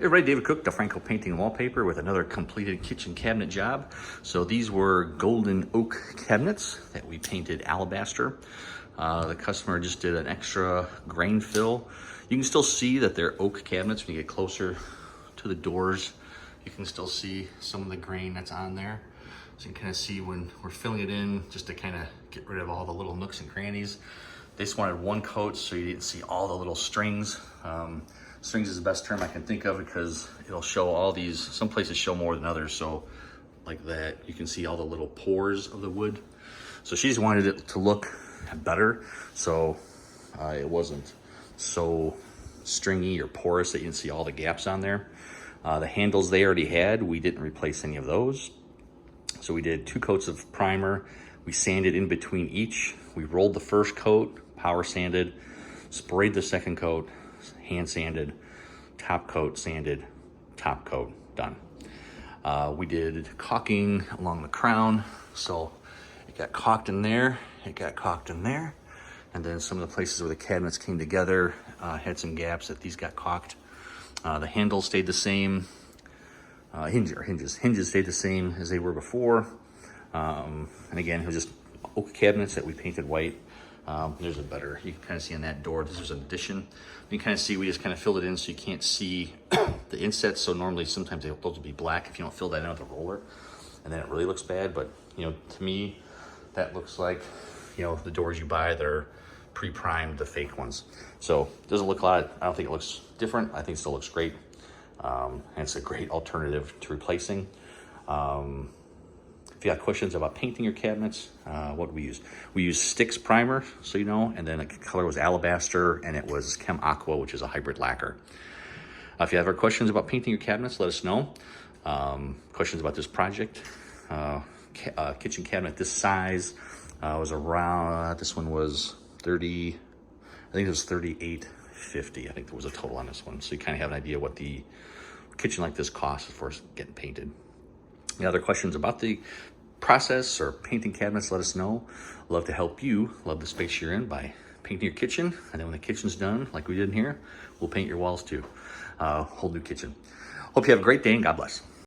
Hey everybody, David Cook, DeFranco Painting and Wallpaper with another completed kitchen cabinet job. So these were golden oak cabinets that we painted alabaster. The customer just did an extra grain fill. You can still see that they're oak cabinets when you get closer to the doors. You can still see some of the grain that's on there. So you can kind of see when we're filling it in, just to kind of get rid of all the little nooks and crannies. They just wanted one coat so you didn't see all the little strings. Strings is the best term I can think of because it'll show all these, some places show more than others. So like that, you can see all the little pores of the wood. So she just wanted it to look better. So it wasn't so stringy or porous that you didn't see all the gaps on there. The handles they already had, we didn't replace any of those. So we did 2 coats of primer. We sanded in between each. We rolled the first coat, power sanded, sprayed the second coat, hand sanded, top coat sanded, top coat done. We did caulking along the crown. So it got caulked in there, it got caulked in there. And then some of the places where the cabinets came together had some gaps that these got caulked. The handles stayed the same. Hinges stayed the same as they were before. And again, it was just oak cabinets that we painted white. There's a better, you can kind of see on that door, this was an addition. You can kind of see, we just kind of filled it in so you can't see the insets. So normally sometimes those will be black if you don't fill that in with a roller, and then it really looks bad. But you know, to me, that looks like, you know, the doors you buy that are pre-primed, the fake ones. So it doesn't look a lot, I don't think it looks different. I think it still looks great. And it's a great alternative to replacing. If you got questions about painting your cabinets, what do we use? We use Sticks primer, so you know, and then the color was Alabaster, and it was Chem Aqua, which is a hybrid lacquer. If you have questions about painting your cabinets, let us know. Questions about this project, kitchen cabinet this size was around, this one was 30, I think it was 38.50. I think there was a total on this one. So you kind of have an idea what the kitchen like this costs for getting painted. Any other questions about the process or painting cabinets, let us know. Love to help you love the space you're in by painting your kitchen. And then when the kitchen's done, like we did in here, we'll paint your walls too. Whole new kitchen. Hope you have a great day and God bless.